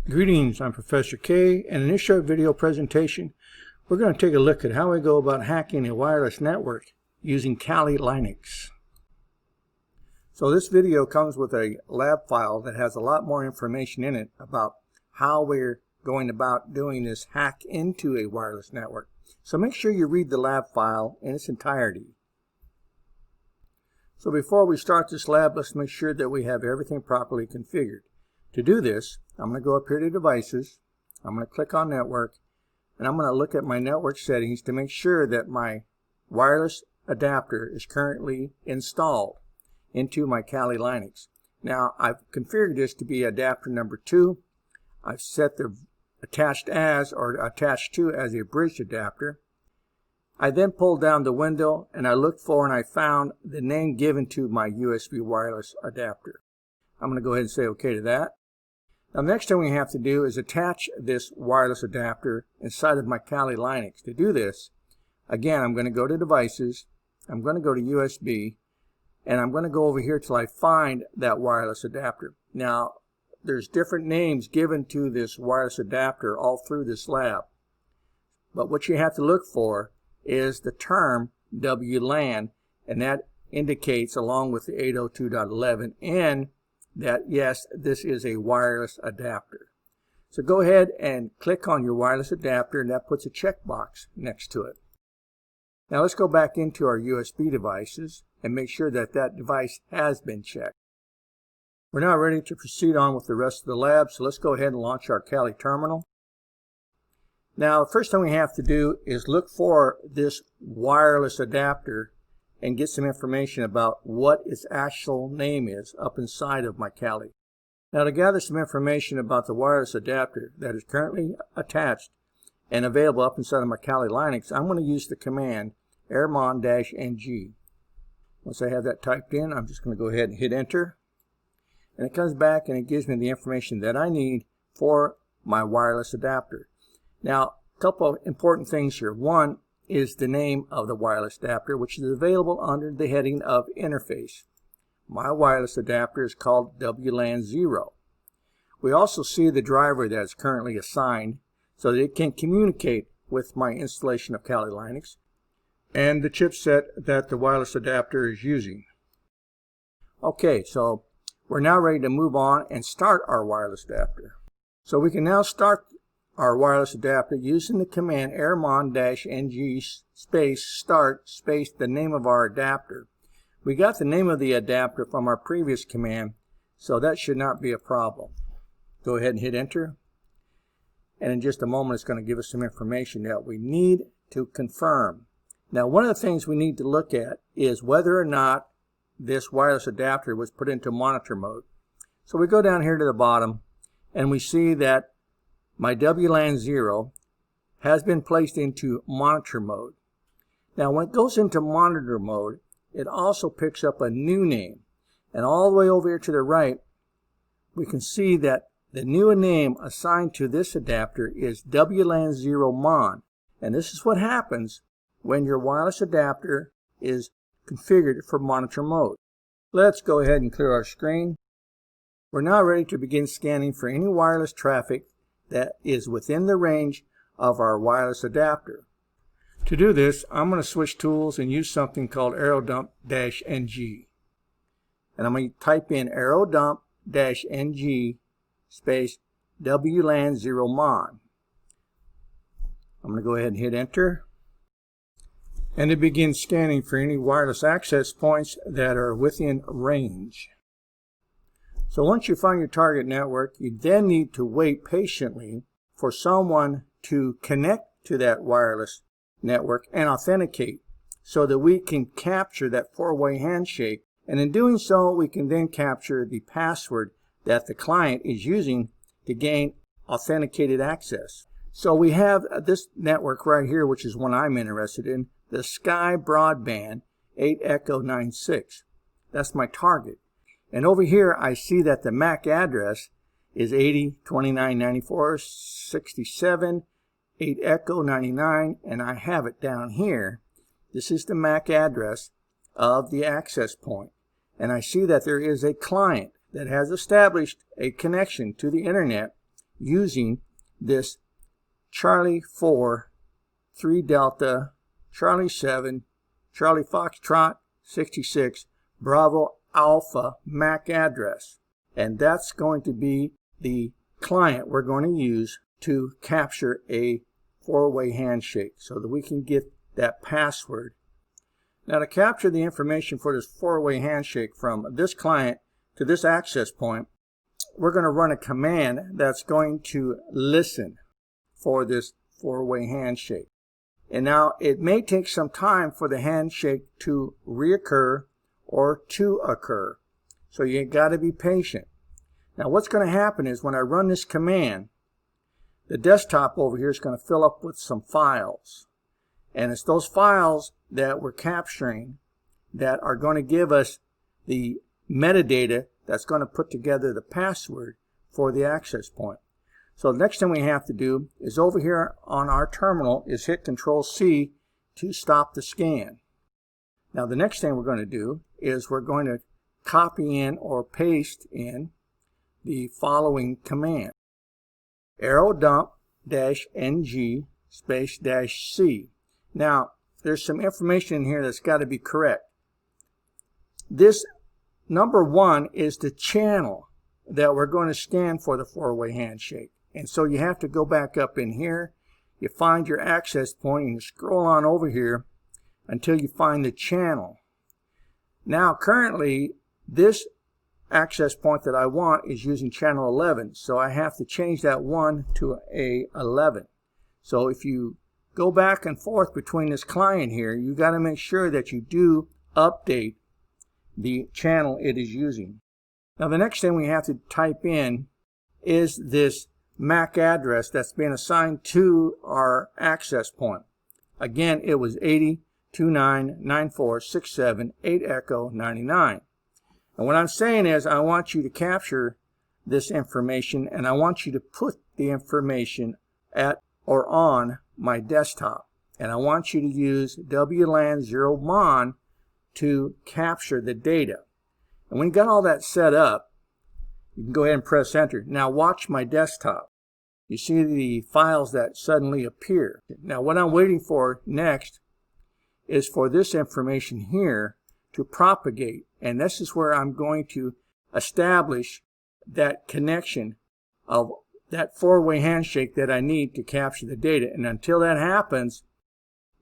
Greetings, I'm Professor K, and in this short video presentation we're going to take a look at how we go about hacking a wireless network using Kali Linux. So this video comes with a lab file that has a lot more information in it about how we're going about doing this hack into a wireless network. So make sure you read the lab file in its entirety. So before we start this lab, let's make sure that we have everything properly configured. To do this, I'm going to go up here to Devices, I'm going to click on Network, and I'm going to look at my network settings to make sure that my wireless adapter is currently installed into my Kali Linux. Now, I've configured this to be adapter number 2. I've set the attached as or attached to as a bridge adapter. I then pulled down the window and I looked for and I found the name given to my USB wireless adapter. I'm going to go ahead and say OK to that. Now, the next thing we have to do is attach this wireless adapter inside of my Kali Linux. To do this, again, I'm going to go to Devices, I'm going to go to USB, and I'm going to go over here till I find that wireless adapter. Now, there's different names given to this wireless adapter all through this lab. But what you have to look for is the term WLAN, and that indicates, along with the 802.11n, that yes, this is a wireless adapter. So go ahead and click on your wireless adapter, and that puts a checkbox next to it. Now let's go back into our USB devices and make sure that that device has been checked. We're now ready to proceed on with the rest of the lab, so let's go ahead and launch our Kali terminal. Now, the first thing we have to do is look for this wireless adapter and get some information about what its actual name is up inside of my Kali. Now, to gather some information about the wireless adapter that is currently attached and available up inside of my Kali Linux, I'm going to use the command airmon-ng. Once I have that typed in, I'm just going to go ahead and hit enter. And it comes back and it gives me the information that I need for my wireless adapter. Now, a couple of important things here. One is the name of the wireless adapter, which is available under the heading of Interface. My wireless adapter is called WLAN 0. We also see the driver that is currently assigned so that it can communicate with my installation of Kali Linux and the chipset that the wireless adapter is using. Okay, so we're now ready to move on and start our wireless adapter. So we can now start our wireless adapter using the command airmon-ng space start space the name of our adapter. We got the name of the adapter from our previous command, so that should not be a problem. Go ahead and hit enter, and in just a moment it's going to give us some information that we need to confirm. Now, one of the things we need to look at is whether or not this wireless adapter was put into monitor mode. So we go down here to the bottom and we see that my WLAN 0 has been placed into monitor mode. Now, when it goes into monitor mode, it also picks up a new name. And all the way over here to the right, we can see that the new name assigned to this adapter is WLAN 0 Mon. And this is what happens when your wireless adapter is configured for monitor mode. Let's go ahead and clear our screen. We're now ready to begin scanning for any wireless traffic that is within the range of our wireless adapter. To do this, I'm going to switch tools and use something called aerodump-ng. And I'm going to type in aerodump-ng space WLAN 0 Mon. I'm going to go ahead and hit enter. And it begins scanning for any wireless access points that are within range. So once you find your target network, you then need to wait patiently for someone to connect to that wireless network and authenticate so that we can capture that four-way handshake. And in doing so, we can then capture the password that the client is using to gain authenticated access. So we have this network right here, which is one I'm interested in, the Sky Broadband 8 Echo 96. That's my target. And over here, I see that the MAC address is 80.29.94.67, 8 Echo 99, and I have it down here. This is the MAC address of the access point. And I see that there is a client that has established a connection to the internet using this Charlie 4, 3 Delta, Charlie 7, Charlie Foxtrot 66, Bravo Alpha MAC address. And that's going to be the client we're going to use to capture a four-way handshake so that we can get that password. Now, to capture the information for this four-way handshake from this client to this access point, we're going to run a command that's going to listen for this four-way handshake. And now it may take some time for the handshake to reoccur or to occur. So you got to be patient. Now what's going to happen is when I run this command, the desktop over here is going to fill up with some files. And it's those files that we're capturing that are going to give us the metadata that's going to put together the password for the access point. So the next thing we have to do is over here on our terminal is hit Control-C to stop the scan. Now the next thing we're going to do is we're going to copy in or paste in the following command. Arrow dump -ng space -c. Now there's some information in here that's got to be correct. This number 1 is the channel that we're going to scan for the four-way handshake. And so you have to go back up in here, you find your access point, and you scroll on over here until you find the channel. Now currently this access point that I want is using channel 11, so I have to change that 1 to a 11. So if you go back and forth between this client here, you got to make sure that you do update the channel it is using. Now the next thing we have to type in is this MAC address that's been assigned to our access point. Again, it was 80.29.94.67.8 Echo 99. And what I'm saying is I want you to capture this information and I want you to put the information at or on my desktop. And I want you to use WLAN 0MON to capture the data. And when you got all that set up, you can go ahead and press enter. Now watch my desktop. You see the files that suddenly appear. Now what I'm waiting for next is for this information here to propagate. And this is where I'm going to establish that connection of that four-way handshake that I need to capture the data. And until that happens,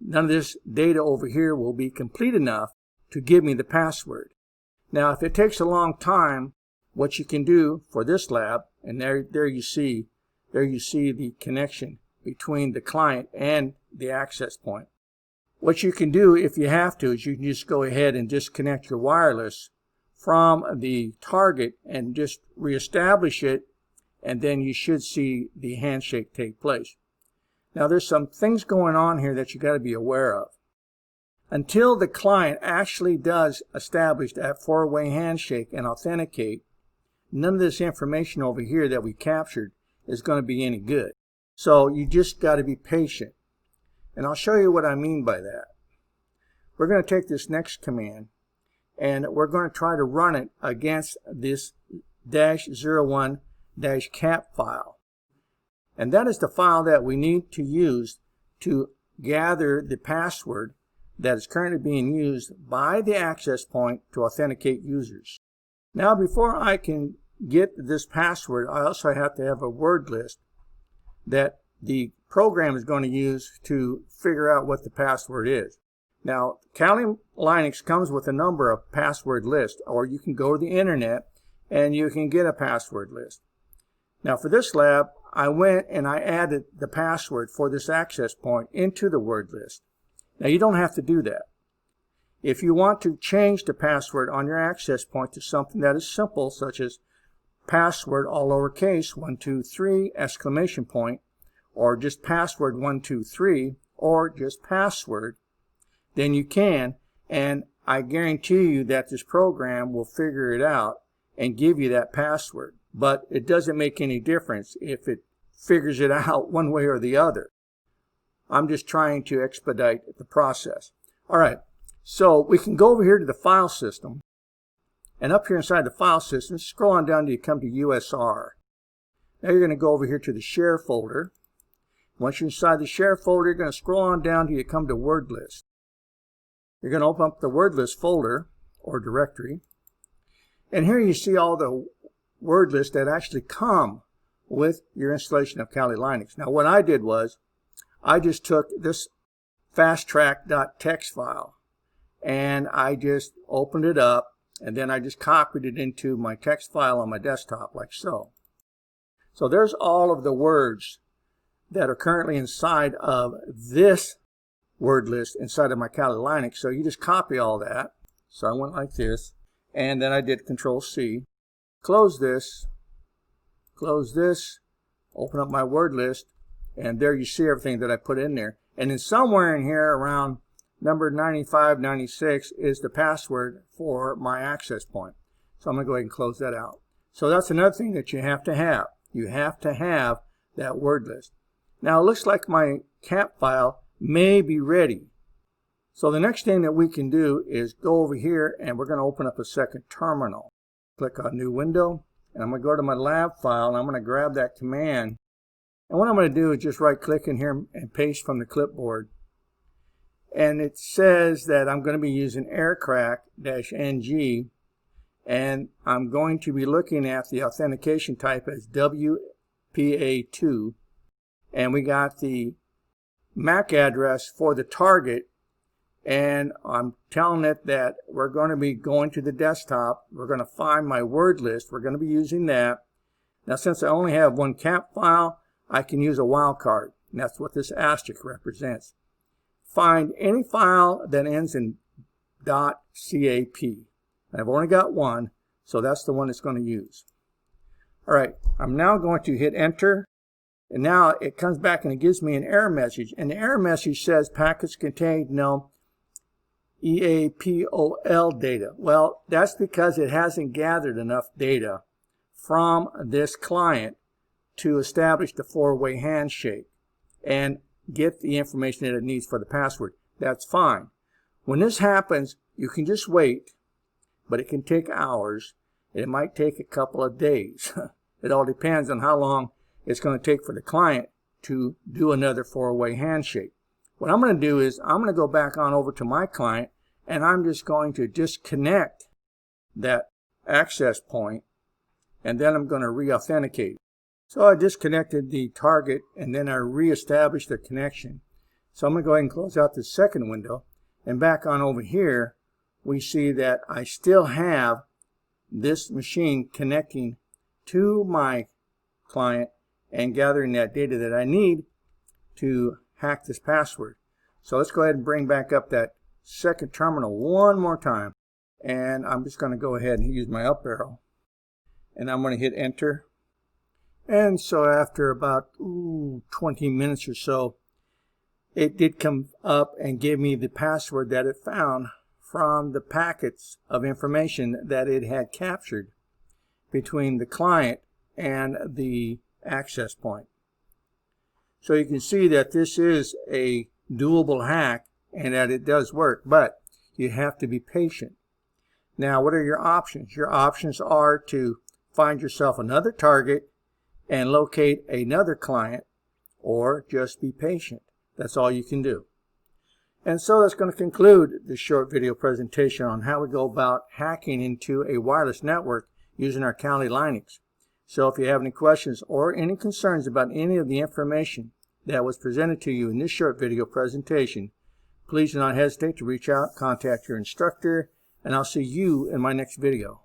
none of this data over here will be complete enough to give me the password. Now if it takes a long time, what you can do for this lab, and there you see the connection between the client and the access point. What you can do if you have to is you can just go ahead and disconnect your wireless from the target and just reestablish it, and then you should see the handshake take place. Now there's some things going on here that you got to be aware of. Until the client actually does establish that four-way handshake and authenticate, none of this information over here that we captured is going to be any good. So you just got to be patient. And I'll show you what I mean by that. We're going to take this next command and we're going to try to run it against this -01-cap file. And that is the file that we need to use to gather the password that is currently being used by the access point to authenticate users. Now before I can get this password, I also have to have a word list that the program is going to use to figure out what the password is. Now, Kali Linux comes with a number of password lists, or you can go to the internet and you can get a password list. Now for this lab, I went and I added the password for this access point into the word list. Now you don't have to do that. If you want to change the password on your access point to something that is simple, such as password all lowercase 123 exclamation point, or just password 123, or just password, then you can, and I guarantee you that this program will figure it out and give you that password. But it doesn't make any difference if it figures it out one way or the other. I'm just trying to expedite the process. Alright, so we can go over here to the file system, and up here inside the file system, scroll on down till you come to USR. Now you're going to go over here to the share folder. Once you're inside the share folder, you're going to scroll on down till you come to word list. You're going to open up the word list folder or directory. And here you see all the word lists that actually come with your installation of Kali Linux. Now what I did was I just took this fasttrack.txt file and I just opened it up, and then I just copied it into my text file on my desktop like so. So there's all of the words that are currently inside of this word list inside of my Kali Linux. So you just copy all that. So I went like this, and then I did Control-C, close this, open up my word list, and there you see everything that I put in there. And then somewhere in here around number 9596 is the password for my access point. So I'm going to go ahead and close that out. So that's another thing that you have to have. You have to have that word list. Now it looks like my cap file may be ready. So the next thing that we can do is go over here and we're going to open up a second terminal. Click on New Window, and I'm going to go to my lab file and I'm going to grab that command. And what I'm going to do is just right click in here and paste from the clipboard. And it says that I'm going to be using aircrack-ng, and I'm going to be looking at the authentication type as WPA2. And we got the MAC address for the target, and I'm telling it that we're going to be going to the desktop. We're going to find my word list. We're going to be using that. Now since I only have one cap file, I can use a wildcard, and that's what this asterisk represents. Find any file that ends in .cap. I've only got one, so that's the one it's going to use. All right, I'm now going to hit enter, and now it comes back and it gives me an error message, and the error message says packets contain no EAPOL data. Well, that's because it hasn't gathered enough data from this client to establish the four-way handshake and get the information that it needs for the password. That's fine. When this happens, you can just wait, but it can take hours. It might take a couple of days. It all depends on how long it's going to take for the client to do another four-way handshake. What I'm going to do is I'm going to go back on over to my client, and I'm just going to disconnect that access point, and then I'm going to re-authenticate. So I disconnected the target, and then I re-established the connection. So I'm going to go ahead and close out the second window, and back on over here we see that I still have this machine connecting to my client and gathering that data that I need to hack this password. So let's go ahead and bring back up that second terminal one more time, and I'm just going to go ahead and use my up arrow, and I'm going to hit enter. And so after about 20 minutes or so, it did come up and give me the password that it found from the packets of information that it had captured between the client and the access point. So you can see that this is a doable hack and that it does work, but you have to be patient. Now, what are your options? Your options are to find yourself another target and locate another client, or just be patient. That's all you can do. And so that's going to conclude this short video presentation on how we go about hacking into a wireless network using our Kali Linux. So if you have any questions or any concerns about any of the information that was presented to you in this short video presentation, please do not hesitate to reach out, contact your instructor, and I'll see you in my next video.